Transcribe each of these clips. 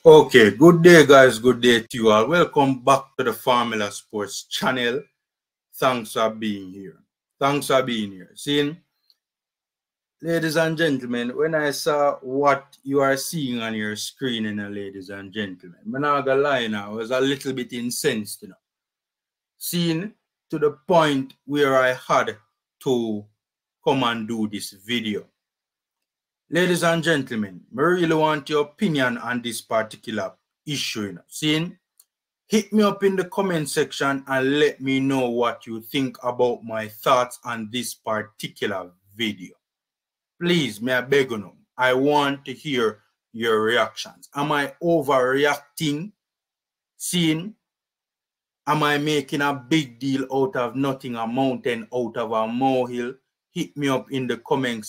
Okay, good day, guys. Good day to you all. Welcome back to the Formula Sports channel. Thanks for being here. Thanks for being here. Seeing, ladies and gentlemen, when I saw what you are seeing on your screen, ladies and gentlemen, I'm not gonna lie now, I was a little bit incensed, Seeing to the point where I had to come and do this video. Ladies and gentlemen, I really want your opinion on this particular issue. Seeing, hit me up in the comment section and let me know what you think about my thoughts on this particular video. Please, may I beg you, I want to hear your reactions. Am I overreacting? Seeing, am I making a big deal out of nothing, a mountain out of a molehill? Hit me up in the comment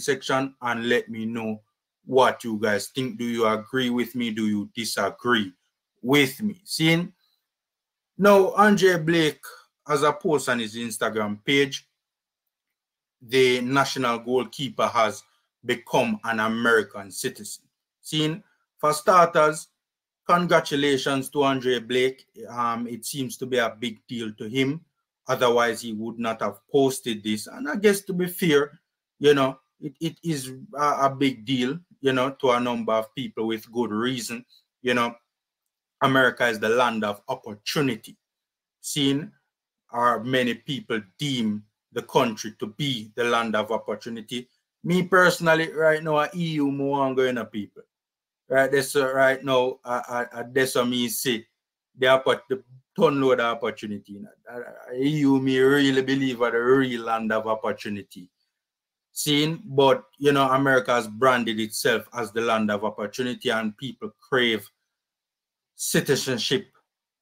section and let me know what you guys think. Do you agree with me? Do you disagree with me? Seeing, now Andre Blake has a post on his Instagram page. The national goalkeeper has become an American citizen. Seeing, for starters, congratulations to Andre Blake. It seems to be a big deal to him. Otherwise, he would not have posted this. And I guess, to be fair, it is a big deal, to a number of people with good reason. America is the land of opportunity. Seeing, many people deem the country to be the land of opportunity. Me personally, right now, EU more going to people. Right, this right now, that's what me say. The ton load of opportunity. EU, me really believe are the real land of opportunity. Seeing, but America has branded itself as the land of opportunity, and people crave citizenship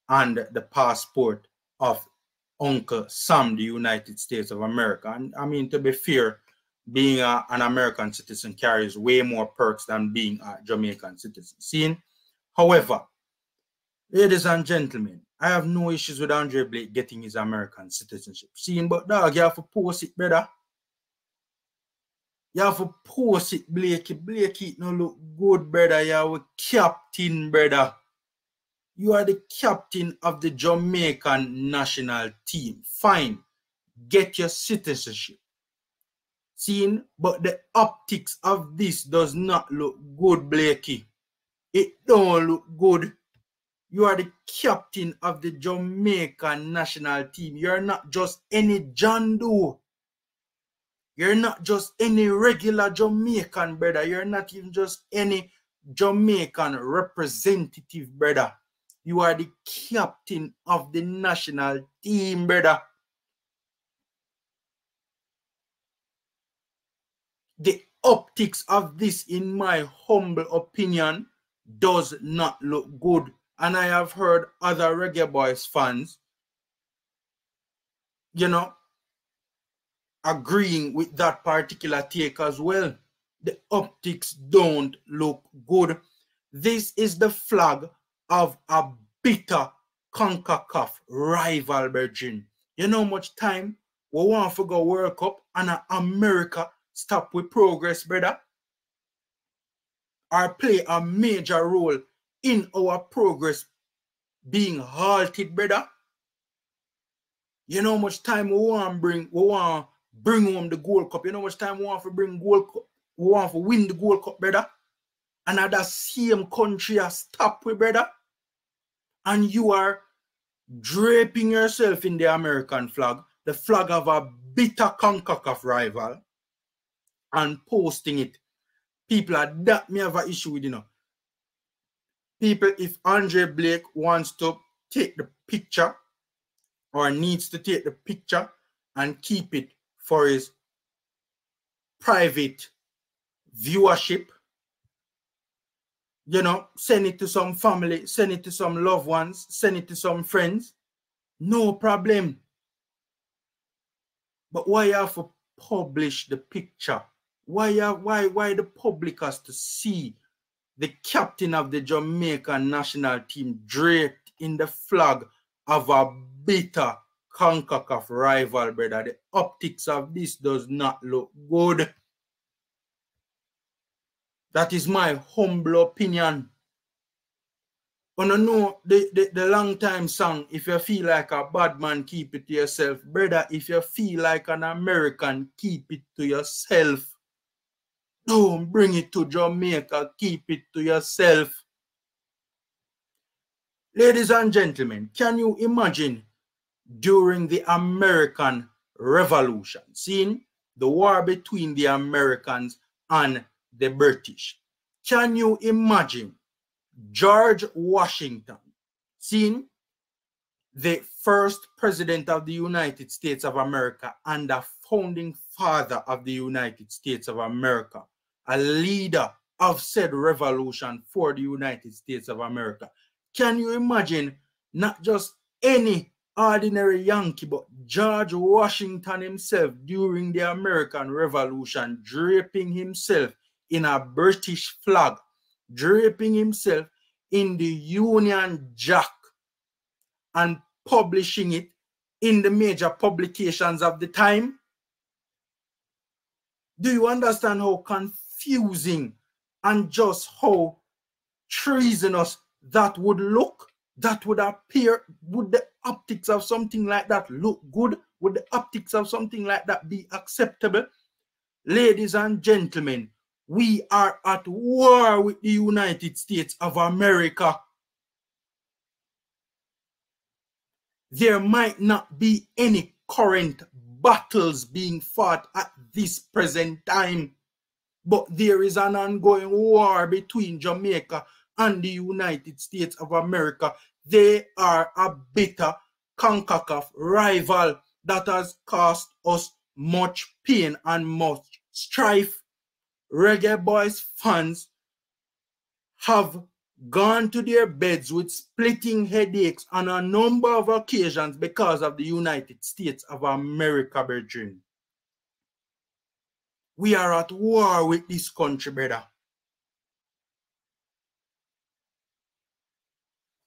and the passport of Uncle Sam, the United States of America. And I mean, to be fair, being an American citizen carries way more perks than being a Jamaican citizen. Seeing, however, ladies and gentlemen, I have no issues with Andre Blake getting his American citizenship. Seeing, but dog, you have to post it, brother. You have to post it, Blakey. Blakey, it no look good, brother. You are a captain, brother. You are the captain of the Jamaican national team. Fine. Get your citizenship. Seeing, but the optics of this does not look good, Blakey. It don't look good. You are the captain of the Jamaican national team. You're not just any John Doe. You're not just any regular Jamaican, brother. You're not even just any Jamaican representative, brother. You are the captain of the national team, brother. The optics of this, in my humble opinion, does not look good. And I have heard other Reggae Boyz fans, agreeing with that particular take as well. The optics don't look good. This is the flag of a bitter CONCACAF rival, virgin. You know how much time we want to go World Cup and America stop with progress, brother, or play a major role in our progress being halted, brother. You know how much time we want to bring home the Gold Cup. You know how much time we want to bring Gold Cup. We want to win the Gold Cup, brother. And that same country has stopped with, brother. And you are draping yourself in the American flag, the flag of a bitter CONCACAF rival, and posting it. People are that me have an issue with, People, if Andre Blake wants to take the picture or needs to take the picture and keep it for his private viewership, send it to some family, send it to some loved ones, send it to some friends, no problem. But why you have to publish the picture? Why the public has to see the captain of the Jamaican national team draped in the flag of a bitter CONCACAF rival, brother? The optics of this does not look good. That is my humble opinion. On know the long time song, if you feel like a bad man, keep it to yourself. Brother, if you feel like an American, keep it to yourself. Don't bring it to Jamaica, keep it to yourself. Ladies and gentlemen, can you imagine during the American Revolution, seeing the war between the Americans and the British? Can you imagine George Washington, seeing the first president of the United States of America and the founding father of the United States of America, a leader of said revolution for the United States of America? Can you imagine not just any ordinary Yankee, but George Washington himself during the American Revolution, draping himself in a British flag, draping himself in the Union Jack and publishing it in the major publications of the time? Do you understand how confusing and just how treasonous that would look? That would appear. Would the optics of something like that look good? Would the optics of something like that be acceptable? Ladies and gentlemen, we are at war with the United States of America. There might not be any current battles being fought at this present time, but there is an ongoing war between Jamaica and the United States of America. They are a bitter CONCACAF rival that has cost us much pain and much strife. Reggae Boyz fans have gone to their beds with splitting headaches on a number of occasions because of the United States of America, brethren. We are at war with this country, brother.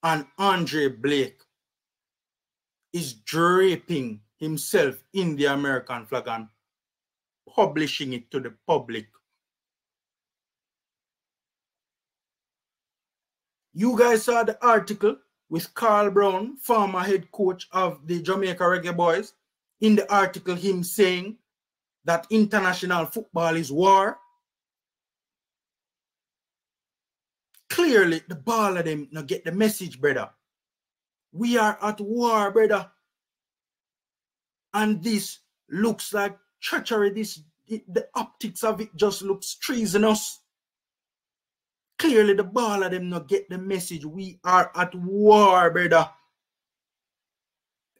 And Andre Blake is draping himself in the American flag and publishing it to the public. You guys saw the article with Carl Brown, former head coach of the Jamaica Reggae Boyz. In the article, him saying that international football is war. Clearly, the ball of them not get the message, brother. We are at war, brother. And this looks like treachery. The optics of it just looks treasonous. Clearly, the ball of them not get the message. We are at war, brother.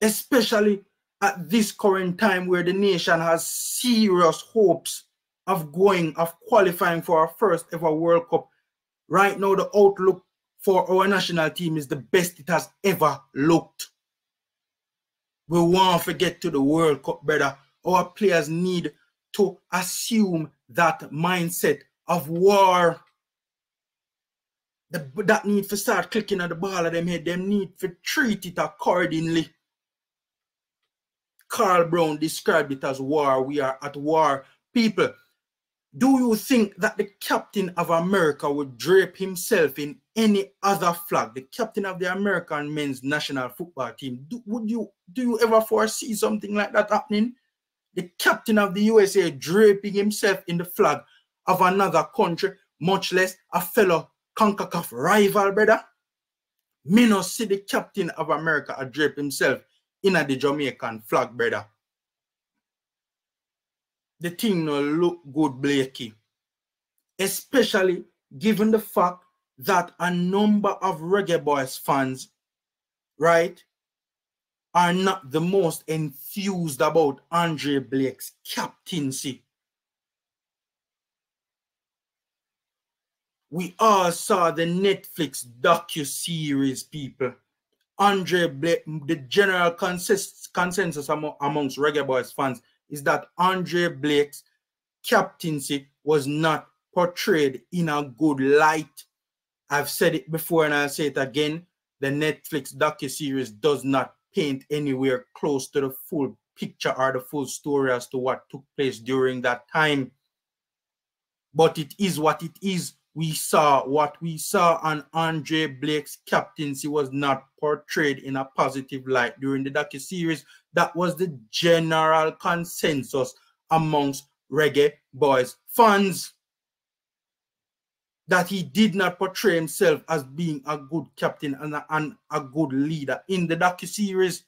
Especially at this current time where the nation has serious hopes of qualifying for our first ever World Cup. Right now, the outlook for our national team is the best it has ever looked. We want to get to the World Cup, brother. Our players need to assume that mindset of war. That need to start clicking at the ball of them head. Them need to treat it accordingly. Carl Brown described it as war. We are at war. People, do you think that the captain of America would drape himself in any other flag? The captain of the American men's national football team. Do you ever foresee something like that happening? The captain of the USA draping himself in the flag of another country, much less a fellow CONCACAF rival, brother. Me no see the captain of America drape himself in the Jamaican flag, brother. The thing no look good, Blakey. Especially given the fact that a number of Reggae Boyz fans, right, are not the most enthused about Andre Blake's captaincy. We all saw the Netflix docu-series, people. Andre Blake, the general consensus amongst Reggae Boyz fans is that Andre Blake's captaincy was not portrayed in a good light. I've said it before and I'll say it again. The Netflix docu-series does not paint anywhere close to the full picture or the full story as to what took place during that time. But it is what it is. we saw what we saw, and Andre Blake's captaincy was not portrayed in a positive light during the docuseries. That was the general consensus amongst Reggae Boyz fans, that he did not portray himself as being a good captain and a good leader in the docuseries.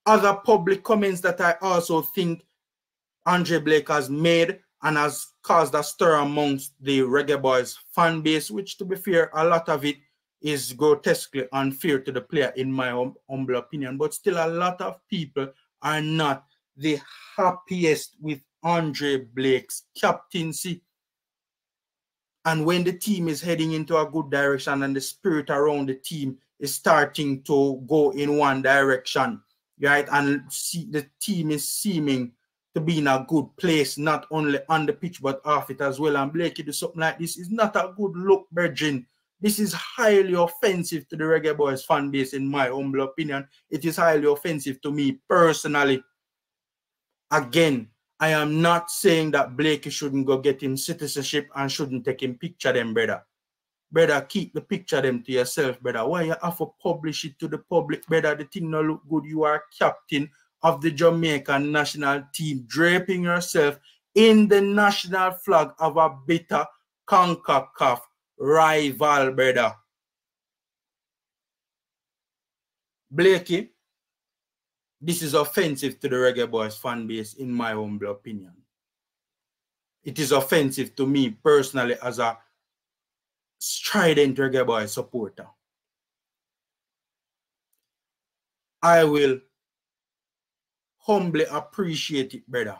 Other public comments that I also think Andre Blake has made and has caused a stir amongst the Reggae Boyz fan base, which, to be fair, a lot of it is grotesquely unfair to the player, in my humble opinion. But still, a lot of people are not the happiest with Andre Blake's captaincy. And when the team is heading into a good direction and the spirit around the team is starting to go in one direction, right, and the team is seeming to be in a good place, not only on the pitch but off it as well, and Blakey do something like this is not a good look, Virgin. This is highly offensive to the Reggae Boyz fan base, in my humble opinion. It is highly offensive to me personally. Again, I am not saying that Blakey shouldn't go get him citizenship and shouldn't take him picture them, brother. Brother, keep the picture them to yourself, brother. Why you have to publish it to the public, brother? The thing no look good. You are captain of the Jamaican national team, draping yourself in the national flag of a bitter CONCACAF rival, brother. Blakey, this is offensive to the Reggae Boyz fan base, in my humble opinion. It is offensive to me personally as a strident Reggae Boyz supporter. I will humbly appreciate it, brother,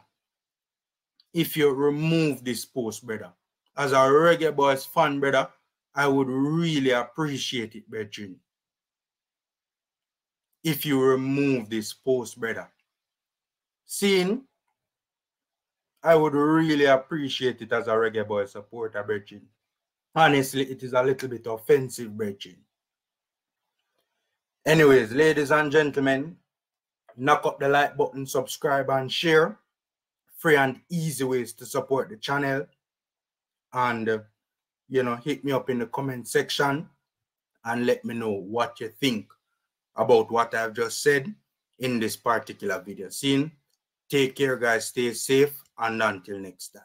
if you remove this post, brother. As a Reggae Boyz fan, brother, I would really appreciate it, brethren, if you remove this post, brother. Seeing, I would really appreciate it as a Reggae Boyz supporter, brethren. Honestly, it is a little bit offensive, brethren. Anyways, ladies and gentlemen, knock up the like button, subscribe, and share. Free and easy ways to support the channel. And, you know, hit me up in the comment section and let me know what you think about what I've just said in this particular video. Take care, guys. Stay safe, and until next time.